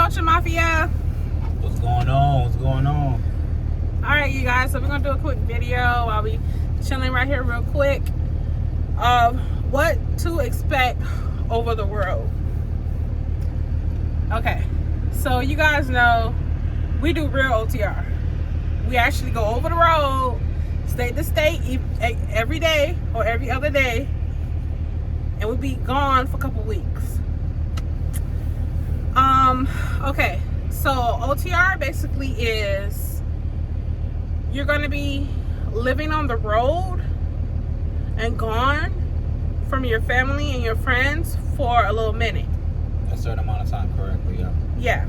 KULTUREMAFIA. What's going on? What's going on? Alright, you guys, so we're gonna do a quick video. I'll be chilling right here real quick of what to expect over the road. Okay, so you guys know we do real OTR. We actually go over the road, state to state, every day or every other day, and we'll be gone for a couple weeks. Okay, so OTR basically is you're gonna be living on the road and gone from your family and your friends for a little minute. A certain amount of time, correctly, yeah. Yeah.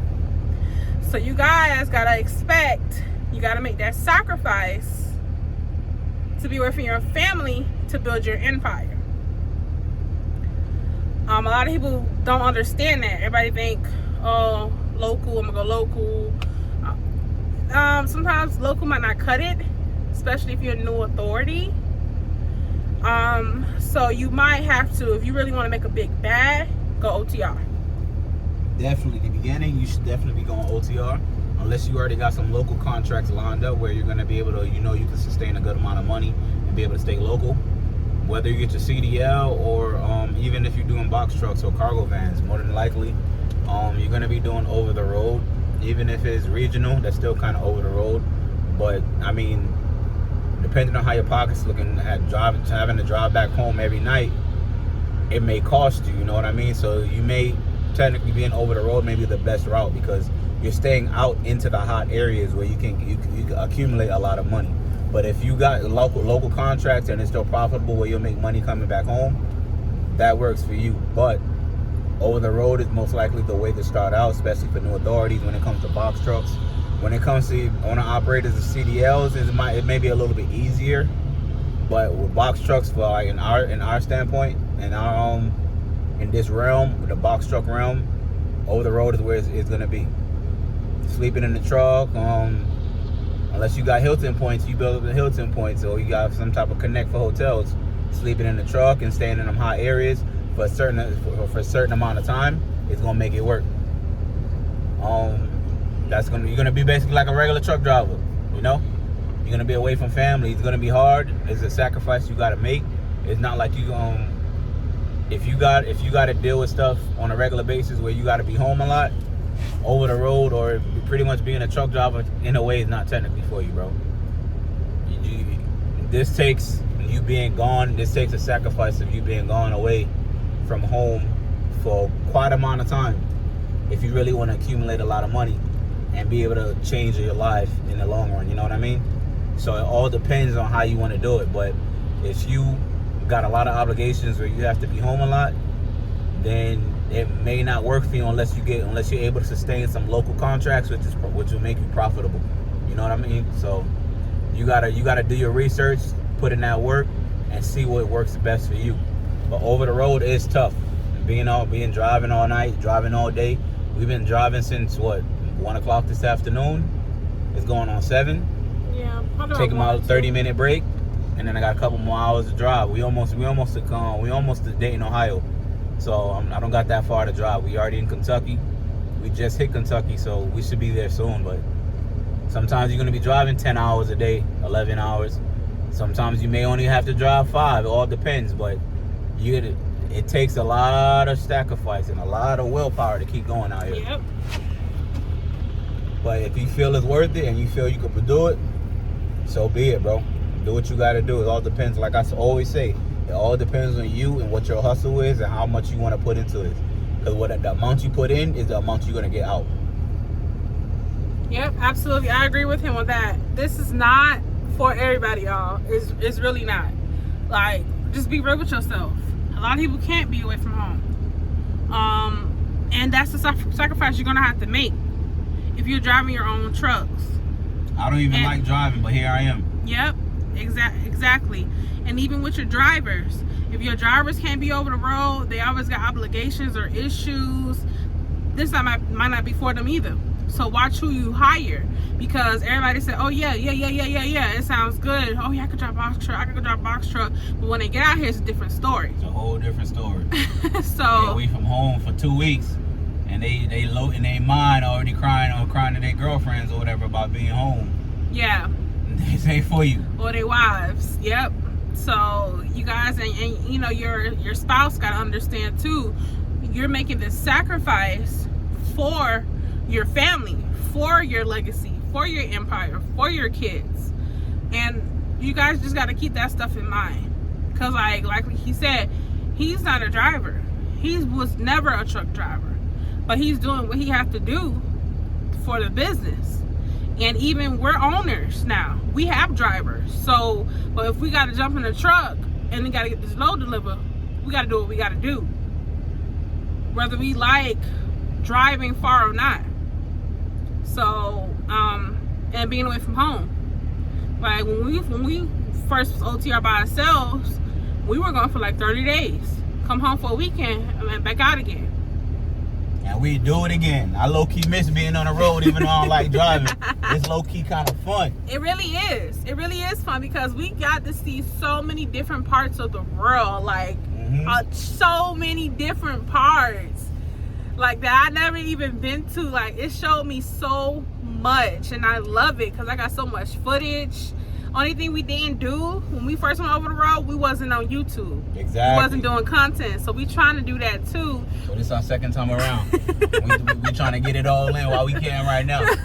So you guys gotta expect, you gotta make that sacrifice to be away from your family to build your empire. A lot of people don't understand that. Everybody think, oh, local, I'm gonna go local. Sometimes local might not cut it, especially if you're a new authority. So you might have to, if you really want to make a big bag, go OTR. Definitely, in the beginning, you should definitely be going OTR, unless you already got some local contracts lined up where you're going to be able to, you can sustain a good amount of money and be able to stay local. Whether you get your CDL or even if you're doing box trucks or cargo vans, more than likely, you're going to be doing over the road. Even if it's regional, that's still kind of over the road. But I mean, depending on how your pocket's looking at having to drive back home every night, it may cost you, you know what I mean? So you may technically being over the road may be the best route because you're staying out into the hot areas where you can accumulate a lot of money. But if you got local contracts and it's still profitable where you'll make money coming back home, that works for you. But over the road is most likely the way to start out, especially for new authorities when it comes to box trucks. When it comes to owner operators of CDLs, it may be a little bit easier. But with box trucks, for like in our standpoint, in this realm, the box truck realm, over the road is where it's gonna be. Sleeping in the truck, unless you got Hilton points, you build up the Hilton points, or you got some type of connect for hotels. Sleeping in the truck and staying in them hot areas for a certain amount of time, it's gonna make it work. You're gonna be basically like a regular truck driver, you know. You're gonna be away from family. It's gonna be hard. It's a sacrifice you gotta make. It's not like you if you gotta deal with stuff on a regular basis where you gotta be home a lot, over the road or pretty much being a truck driver in a way is not technically for you, bro. This takes you being gone. This takes a sacrifice of you being gone away from home for quite a amount of time if you really want to accumulate a lot of money and be able to change your life in the long run, you know what I mean? So it all depends on how you want to do it. But if you got a lot of obligations where you have to be home a lot, then it may not work for you unless you're able to sustain some local contracts, which will make you profitable. You know what I mean? So you gotta do your research, put in that work, and see what works best for you. But over the road is tough. Driving all night, driving all day. We've been driving since 1 o'clock this afternoon. It's going on 7. Yeah. Take about a 30-minute break, and then I got a couple more hours to drive. We almost to Dayton, Ohio. So I don't got that far to drive. We already in Kentucky. We just hit Kentucky, so we should be there soon. But sometimes you're gonna be driving 10 hours a day, 11 hours. Sometimes you may only have to drive 5. It all depends. But it takes a lot of sacrifice and a lot of willpower to keep going out here. Yep. But if you feel it's worth it and you feel you can do it, so be it, bro. Do what you gotta do. It all depends. Like I always say, it all depends on you and what your hustle is and how much you want to put into it. Because the amount you put in is the amount you're gonna get out. Yep, absolutely. I agree with him on that. This is not for everybody, y'all. It's really not. Like, just be real with yourself. A lot of people can't be away from home. And that's the sacrifice you're gonna have to make if you're driving your own trucks. I don't even like driving, but here I am. Yep, exactly. And even with your drivers, if your drivers can't be over the road, they always got obligations or issues. This might not be for them either. So watch who you hire, because everybody said, oh yeah, it sounds good. Oh yeah, I could drive box truck, I could drive box truck. But when they get out here, it's a different story. It's a whole different story. So get away from home for 2 weeks, and and they low in their mind already crying to their girlfriends or whatever about being home. Yeah. This ain't for you. Or their wives. Yep. So you guys, and you know, your spouse got to understand too, you're making this sacrifice for your family, for your legacy, for your empire, for your kids. And you guys just got to keep that stuff in mind. Because like he said, he's not a driver. He was never a truck driver. But he's doing what he has to do for the business. And even we're owners now. We have drivers. So, but if we got to jump in the truck and we got to get this load delivered, we got to do what we got to do. Whether we like driving far or not. So, and being away from home. Like when we first was OTR by ourselves, we were going for like 30 days. Come home for a weekend and then back out again. And we do it again. I low-key miss being on the road even though I don't like driving. It's low-key kind of fun. It really is. It really is fun because we got to see so many different parts of the world. Like, so many different parts. Like, that I never even been to. Like, it showed me so much. And I love it because I got so much footage. Only thing we didn't do when we first went over the road, we wasn't on YouTube. Exactly. We wasn't doing content. So we trying to do that too. So this is our second time around. we trying to get it all in while we can right now. You're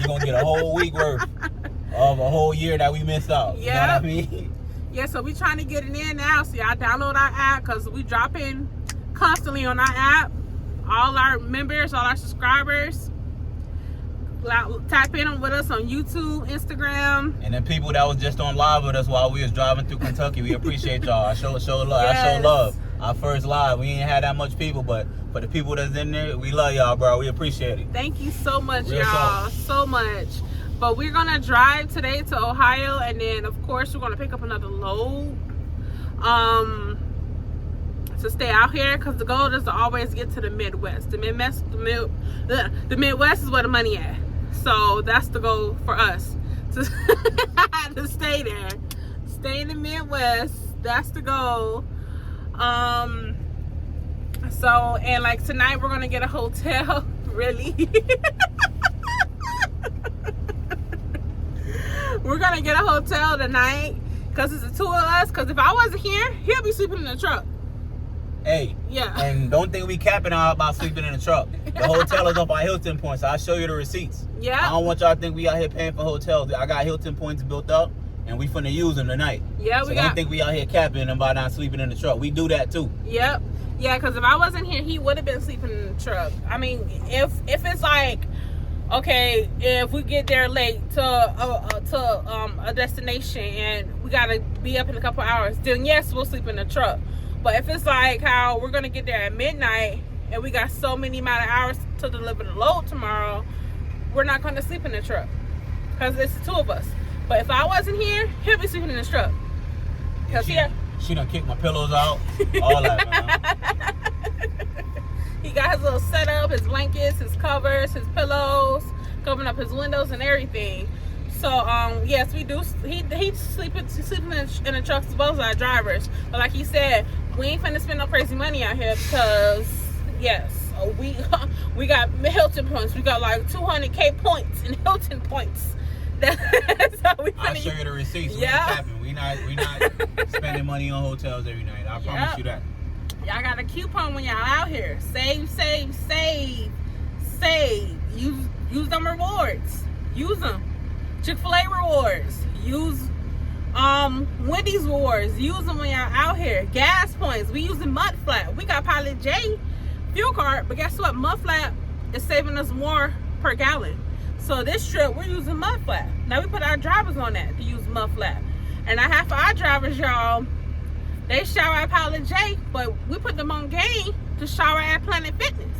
going to get a whole week worth of a whole year that we missed out. You know what I mean? Yeah, so we trying to get it in now. So y'all download our app because we drop in constantly on our app. All our members, all our subscribers. Tap in with us on YouTube, Instagram. And then people that was just on live with us while we was driving through Kentucky, we appreciate y'all. I show love. Yes. I show love. Our first live, we ain't had that much people, but for the people that's in there, we love y'all, bro. We appreciate it. Thank you so much, Real y'all. talk. So much. But we're gonna drive today to Ohio, and then of course we're gonna pick up another load. To stay out here, because the goal is to always get to the Midwest. The Midwest is where the money at. So that's the goal for us, to stay there, stay in the Midwest. That's the goal. So, and like tonight we're gonna get a hotel. Really? We're gonna get a hotel tonight because it's the two of us. Because if I wasn't here, he'll be sleeping in the truck. Hey, yeah. And don't think we capping out about sleeping in the truck. The hotel is up by Hilton points. So I'll show you the receipts. Yeah. I don't want y'all to think we out here paying for hotels. I got Hilton points built up, and we finna use them tonight. Yeah, so don't think we out here capping about not sleeping in the truck. We do that too. Yep. Yeah, because if I wasn't here, he would have been sleeping in the truck. I mean, if it's like, okay, if we get there late to a destination and we gotta be up in a couple hours, then yes, we'll sleep in the truck. But if it's like how we're gonna get there at midnight and we got so many amount of hours to deliver the load tomorrow, we're not gonna sleep in the truck because it's the two of us. But if I wasn't here, he'll be sleeping in the truck. Cause she done kicked my pillows out, all that, man. He got his little setup, his blankets, his covers, his pillows, covering up his windows and everything. So yes, we do. He's sleeping in the trucks as well as our drivers. But like he said, we ain't finna spend no crazy money out here because yes, we got Hilton points. We got like 200K points in Hilton points. That's how we finna. I'll show you the receipts. Yeah. We not spending money on hotels every night. I promise you that. Y'all got a coupon when y'all out here. Save. Use them rewards. Use them. Chick-fil-A rewards. Use Wendy's rewards. Use them when y'all out here. Gas points. We using Mud Flat. We got Pilot J fuel card, but guess what? Mud Flat is saving us more per gallon. So this trip we're using Mud Flat. Now we put our drivers on that to use Mud Flat. And I have for our drivers, y'all, they shower at Pilot J, but we put them on game to shower at Planet Fitness.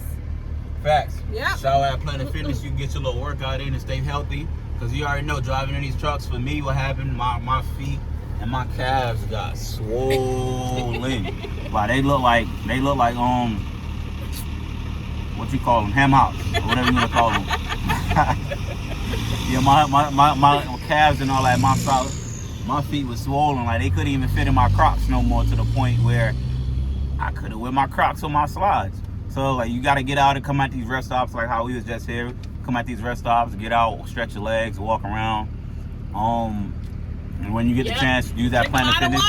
Facts. Yeah. Shower at Planet Fitness, you can get your little workout in and stay healthy. Because you already know, driving in these trucks, for me, what happened, my feet and my calves got swollen. Wow, they look like what you call them, ham hocks, or whatever you want to call them. Yeah, my calves and all that, my feet was swollen. Like, they couldn't even fit in my Crocs no more, to the point where I couldn't wear my Crocs on my slides. So like you gotta get out and come at these rest stops like how we was just here. Come at these rest stops, get out, stretch your legs, walk around. And when you get the chance, use that Planet Fitness.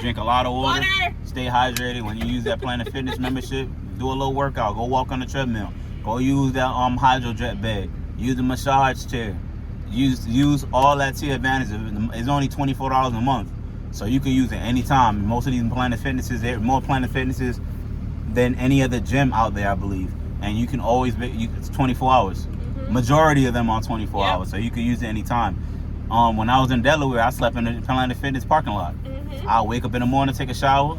Drink a lot of water. Stay hydrated. When you use that Planet Fitness membership, do a little workout. Go walk on the treadmill. Go use that hydro jet bed. Use the massage chair. Use all that to your advantage. It's only $24 a month, so you can use it anytime. Most of these Planet Fitnesses, there are more Planet Fitnesses than any other gym out there, I believe. And you can always it's 24 hours. Majority of them are 24 hours, so you can use it anytime. When I was in Delaware, I slept in the Planet Fitness parking lot. I'll wake up in the morning, take a shower,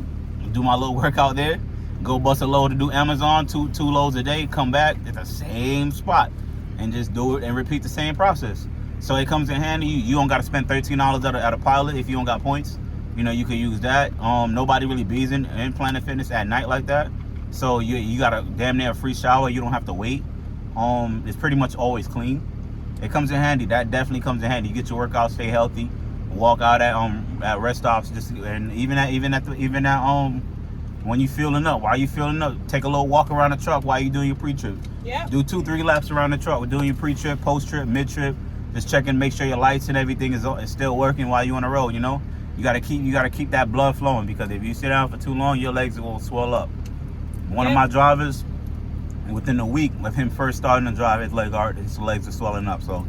do my little workout there, go bust a load to do Amazon, two loads a day, come back at the same spot, and just do it and repeat the same process. So it comes in handy. You don't got to spend $13 at a Pilot if you don't got points. You know, you can use that. Nobody really bees in Planet Fitness at night like that. So you got a damn near a free shower. You don't have to wait. It's pretty much always clean. It comes in handy. That definitely comes in handy. You get your workout, stay healthy, walk out at rest stops, and even when you feeling up, while you feeling up, take a little walk around the truck while you doing your pre-trip. Yeah. Do 2-3 laps around the truck. We're doing your pre-trip, post-trip, mid-trip. Just checking, make sure your lights and everything is still working while you're on the road. You know, you gotta keep that blood flowing, because if you sit down for too long, your legs will swell up. One of my drivers, within a week of him first starting to drive, his legs are swelling up. So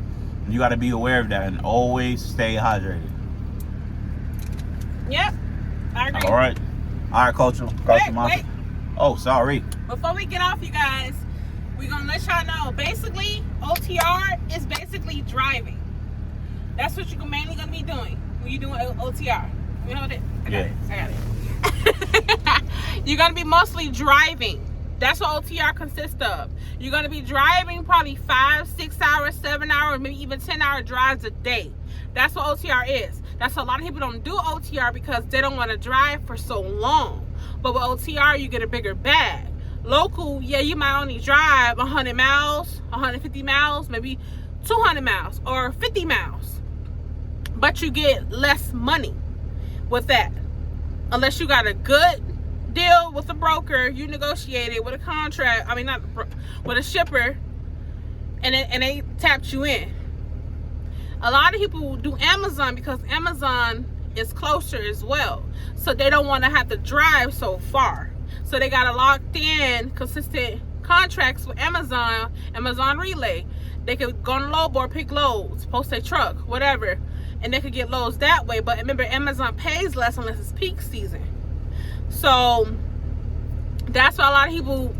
you got to be aware of that and always stay hydrated. Yep, I agree. All right, Culture Mafia. Oh, sorry. Before we get off, you guys, we're gonna let y'all know. Basically, OTR is basically driving. That's what you're mainly gonna be doing when you're doing OTR. Let me hold it. I got it. You're gonna be mostly driving. That's what OTR consists of. You're going to be driving probably 5, 6 hours, 7 hours, maybe even 10-hour drives a day. That's what OTR is. That's a lot of people don't do OTR because they don't want to drive for so long. But with OTR, you get a bigger bag. Local, yeah, you might only drive 100 miles, 150 miles, maybe 200 miles or 50 miles. But you get less money with that. Unless you got a good deal with a broker, you negotiated with a contract, with a shipper, and they tapped you in. A lot of people do Amazon because Amazon is closer as well, so they don't want to have to drive so far, so they got a locked in consistent contracts with Amazon Relay. They could go on a load board, pick loads, post a truck, whatever, and they could get loads that way. But remember, Amazon pays less unless it's peak season. So that's why a lot of people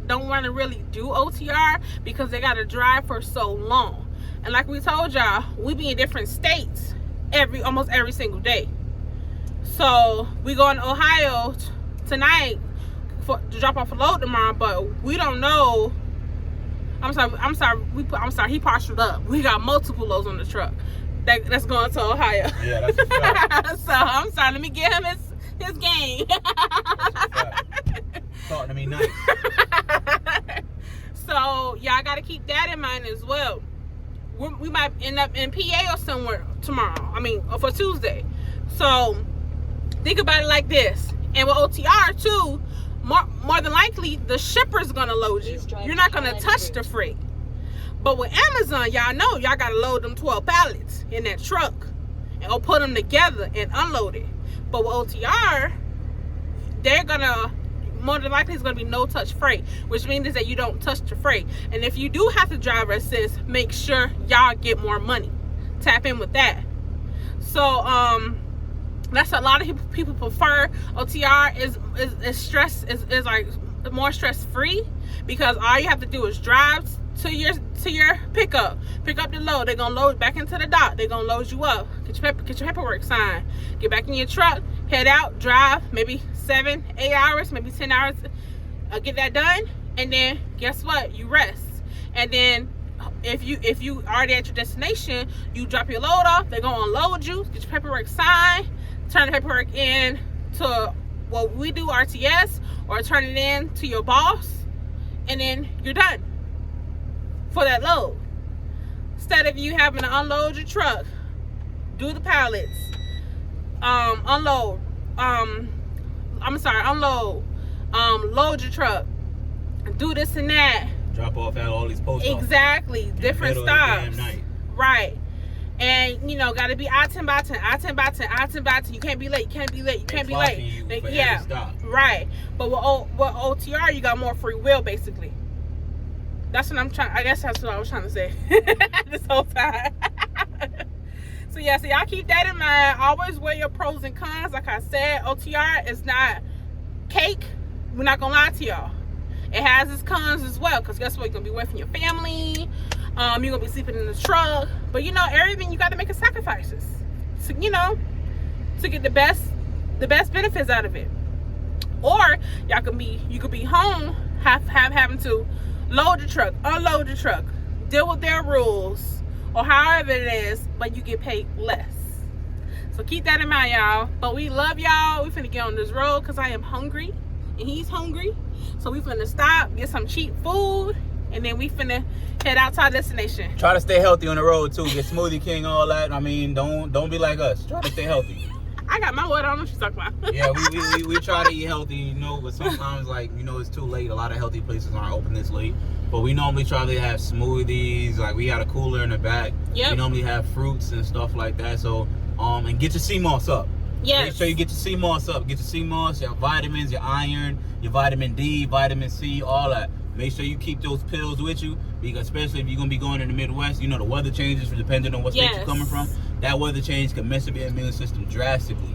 don't want to really do OTR, because they got to drive for so long. And like we told y'all, we be in different states almost every single day. So we go in Ohio tonight to drop off a load tomorrow, but we don't know. I'm sorry. He parceled up. We got multiple loads on the truck that's going to Ohio. Yeah, that's a fact. So I'm sorry. Let me give him his game. Talking to me nice. So y'all got to keep that in mind as well. We might end up in PA or somewhere tomorrow. For Tuesday. So think about it like this. And with OTR too, more than likely the shipper's gonna load you. You're not gonna touch the freight. But with Amazon, y'all know y'all gotta load them 12 pallets in that truck and go put them together and unload it. But with OTR, they're gonna, more than likely, it's gonna be no touch freight, which means that you don't touch the freight. And if you do have to driver assist, make sure y'all get more money. Tap in with that. So that's a lot of people prefer OTR is like more stress free, because all you have to do is drive to your pickup, pick up the load. They're gonna load back into the dock. They're gonna load you up, get your paperwork signed, get back in your truck, head out, drive maybe 7, 8 hours, maybe 10 hours, get that done, and then guess what? You rest. And then if you already at your destination, you drop your load off. They're gonna unload you, get your paperwork signed, turn the paperwork in to what we do, RTS, or turn it in to your boss, and then you're done for that load. Instead of you having to unload your truck, do the pallets, unload, load your truck, do this and that. Drop off at all these post offices. Exactly. Different stops. Night. Right. And you know, gotta be I 10 by 10, I 10 by 10, I 10 by 10. You can't be late. You can't be late. You can't be late. Yeah. Right. But with OTR, you got more free will, basically. That's what I'm trying. I guess that's what I was trying to say this whole time. So yeah, so y'all keep that in mind. Always weigh your pros and cons. Like I said, OTR is not cake. We're not gonna lie to y'all. It has its cons as well, because guess what? You're gonna be away from your family. You're gonna be sleeping in the truck. But you know, everything you gotta make sacrifices. So, you know, to get the best benefits out of it. Or you could be home having to load the truck, unload the truck, deal with their rules, or however it is, but you get paid less. So keep that in mind, y'all. But we love y'all. We finna get on this road because I am hungry and he's hungry. So we finna stop, get some cheap food, and then we finna head out to our destination. Try to stay healthy on the road too. Get Smoothie King, all that. I mean, don't be like us. Try to stay healthy. I got my water. I don't know what she's talking about. Yeah, we try to eat healthy, you know, but sometimes, like, you know, it's too late. A lot of healthy places aren't open this late. But we normally try to have smoothies. Like, we got a cooler in the back. Yep. We normally have fruits and stuff like that. So, and get your sea moss up. Yes. Make sure you get your sea moss up. Get your sea moss, your vitamins, your iron, your vitamin D, vitamin C, all that. Make sure you keep those pills with you, because especially if you're gonna be going in the Midwest, you know the weather changes depending on what state you're coming from. That weather change can mess up your immune system drastically.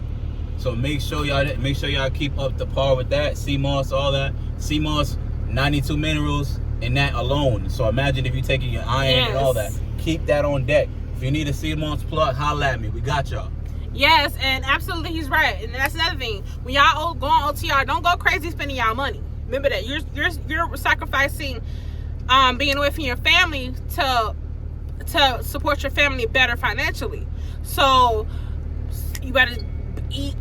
So make sure y'all keep up to par with that. Sea moss, all that. Sea moss, 92 minerals in that alone. So imagine if you're taking your iron and all that. Keep that on deck. If you need a sea moss plug, holla at me. We got y'all. Yes, and absolutely, he's right. And that's another thing. When y'all go on OTR, don't go crazy spending y'all money. Remember that you're sacrificing being away from your family to support your family better financially. So you better eat,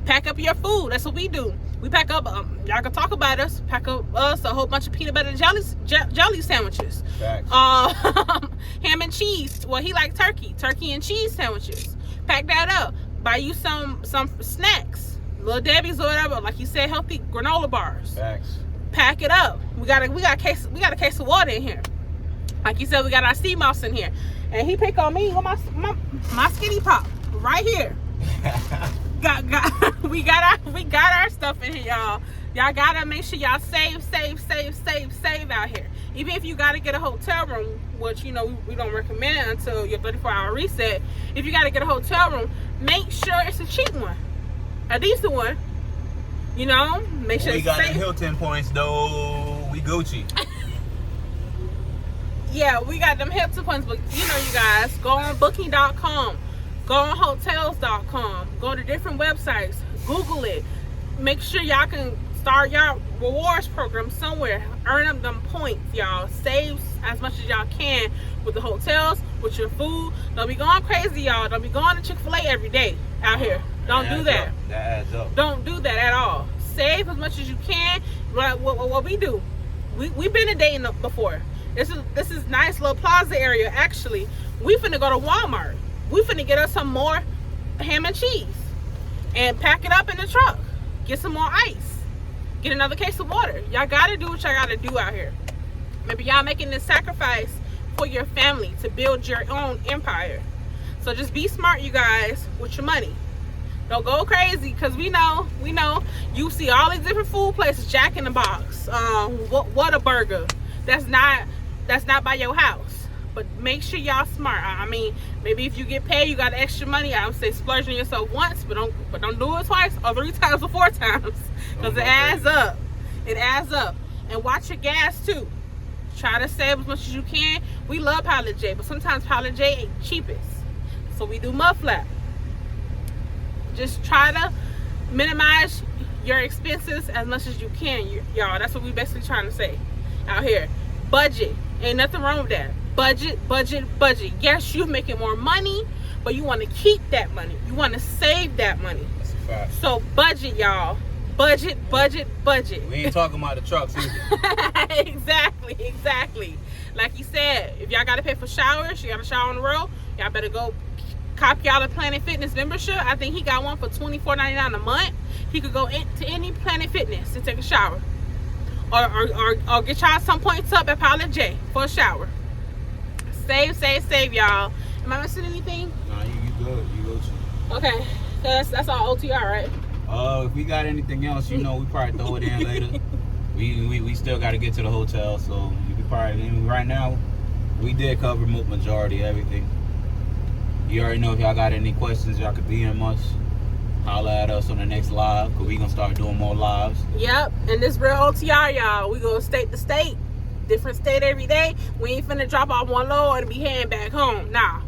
pack up your food. That's what we do. We pack up. Y'all can talk about us. Pack up us a whole bunch of peanut butter and jelly sandwiches. Ham and cheese. Well, he likes turkey and cheese sandwiches. Pack that up. Buy you some snacks. Little Debbie's or whatever, like you said, healthy granola bars. Facts. Pack it up. We got a case of water in here. Like you said, we got our sea moss in here. And he picked on me with my skinny pop right here. We got our stuff in here, y'all. Y'all gotta make sure y'all save out here. Even if you gotta get a hotel room, which you know we don't recommend it until your 34-hour reset. If you gotta get a hotel room, make sure it's a cheap one. A decent one, you know. Make sure we it's got safe. the Hilton points though. We Gucci. Yeah, we got them Hilton points, but you know, you guys, go on Booking.com, go on Hotels.com, go to different websites, Google it. Make sure y'all can start y'all rewards program somewhere. Earn up them points, y'all. Save as much as y'all can with the hotels, with your food. Don't be going crazy, y'all. Don't be going to Chick-fil-A every day out here. Don't do that. That adds up. Don't do that at all. Save as much as you can. What we do, we've been to Dayton before. This is nice little plaza area. Actually, we finna go to Walmart. We finna get us some more ham and cheese and pack it up in the truck. Get some more ice. Get another case of water. Y'all gotta do what y'all gotta do out here. Maybe y'all making this sacrifice for your family to build your own empire. So just be smart, you guys, with your money. Don't go crazy, because we know you see all these different food places. Jack in the Box, Whataburger. That's not by your house. But make sure y'all smart. I mean, maybe if you get paid, you got extra money, I would say splurge on yourself once, but don't do it twice or 3 times or 4 times, because it adds up. It adds up. And watch your gas too. Try to save as much as you can. We love Pilot J, but sometimes Pilot J ain't cheapest, so we do mud flap. Just try to minimize your expenses as much as you can, y'all. That's what we basically trying to say out here. Budget. Ain't nothing wrong with that. Budget. Yes, you're making more money, but you want to keep that money. You want to save that money. That's a fact. So budget, y'all. Budget. We ain't talking about the trucks either. Exactly. Like you said, if y'all got to pay for showers, you got a shower on the road, y'all better go cop y'all a Planet Fitness membership. I think he got one for $24.99 a month. He could go to any Planet Fitness and take a shower. or get y'all some points up at Pilot J for a shower. Save, y'all. Am I missing anything? Nah, you good. You good. Okay, that's all OTR, right? If we got anything else, you know, we probably throw it in later. We still got to get to the hotel, so we probably right now we did cover majority of everything. You already know if y'all got any questions, y'all could DM us. Holla at us on the next live, because we gonna start doing more lives. Yep, and this real OTR, y'all. We go state to state, different state every day. We ain't finna drop off one load and be heading back home. Nah,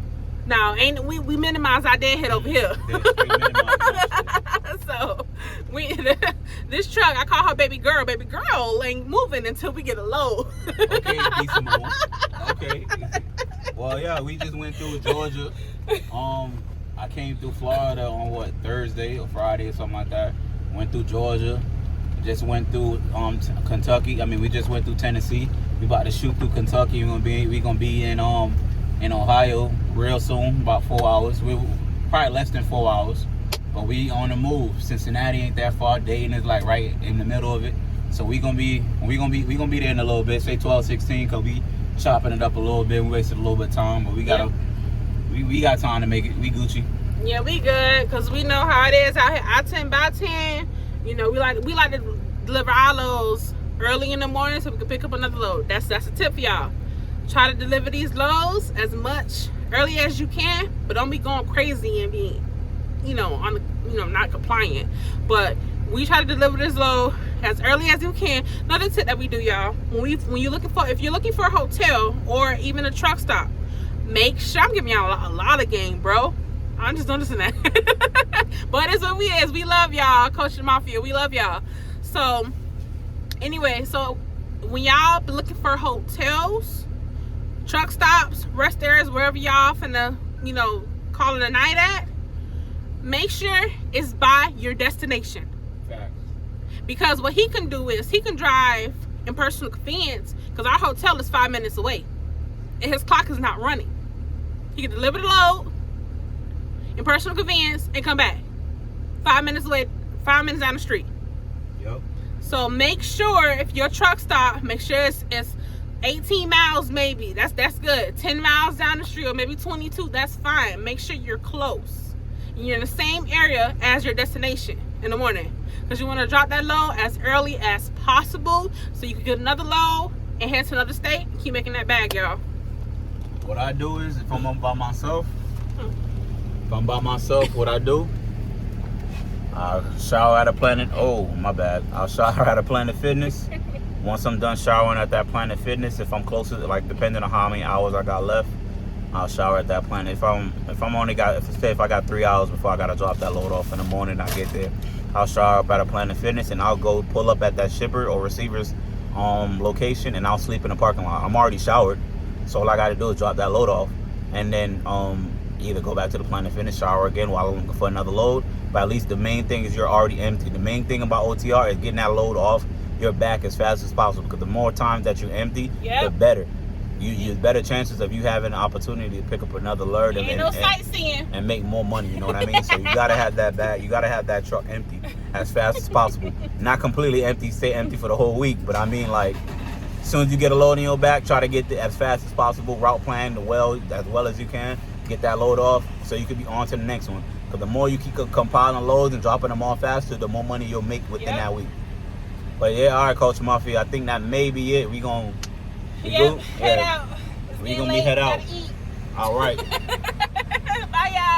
ain't we minimize our dead head over here. So this truck, I call her baby girl. Baby girl ain't moving until we get a load. Okay, decent one. Okay. Well, yeah, we just went through Georgia. I came through Florida on Thursday or Friday or something like that. Went through Georgia. Just went through Kentucky. I mean, we just went through Tennessee. We about to shoot through Kentucky. We gonna be in Ohio real soon, about 4 hours. We probably less than 4 hours, but we on the move. Cincinnati ain't that far. Dayton is like right in the middle of it. So we gonna be there in a little bit. Say 12-16, cause we chopping it up a little bit. We wasted a little bit of time, but we got we got time to make it. We Gucci. Yeah, we good, cause we know how it is out here. I 10 by 10. You know, we like to deliver our loads early in the morning so we can pick up another load. That's a tip for y'all. Try to deliver these loads as much early as you can, but don't be going crazy and be, not compliant. But we try to deliver this load as early as you can. Another tip that we do, y'all, if you're looking for a hotel or even a truck stop, make sure, I'm giving y'all a lot of game, bro. I'm just noticing that. But it's what we is. We love y'all, KULTUREMAFIA. We love y'all. So anyway, so when y'all be looking for hotels, truck stops, rest areas, wherever y'all finna, call it a night at, make sure it's by your destination. Facts. Because what he can do is he can drive in personal convenience, because our hotel is 5 minutes away and his clock is not running. He can deliver the load in personal convenience and come back 5 minutes away, 5 minutes down the street. Yep. So make sure if your truck stop, make sure it's 18 miles maybe. That's good. 10 miles down the street, or maybe 22. That's fine. Make sure you're close. You're in the same area as your destination in the morning, because you want to drop that load as early as possible so you can get another load and head to another state and keep making that bag, y'all. What I do is, if I'm by myself, what I do, I'll shower at a Planet. Oh, my bad. I'll shower at a Planet Fitness. Once I'm done showering at that Planet Fitness, if I'm closer, like depending on how many hours I got left, I'll shower at that Planet. If I got 3 hours before I gotta drop that load off in the morning, I get there, I'll shower up at a Planet Fitness and I'll go pull up at that shipper or receiver's location, and I'll sleep in the parking lot. I'm already showered, so all I gotta do is drop that load off, and then either go back to the Planet Fitness, shower again while I'm looking for another load. But at least the main thing is you're already empty. The main thing about OTR is getting that load off your back as fast as possible, because the more times that you empty, the better. You better chances of you having an opportunity to pick up another load and make more money. You know what I mean? So you gotta have that bag. You gotta have that truck empty as fast as possible. Not completely empty, stay empty for the whole week, but I mean, like, as soon as you get a load in your back, try to get it as fast as possible. Route plan as well as you can. Get that load off so you can be on to the next one. Because the more you keep compiling loads and dropping them off faster, the more money you'll make within that week. But yeah, all right, KULTUREMAFIA, I think that may be it. We gonna head out. We gonna be head out. All right. Bye, y'all.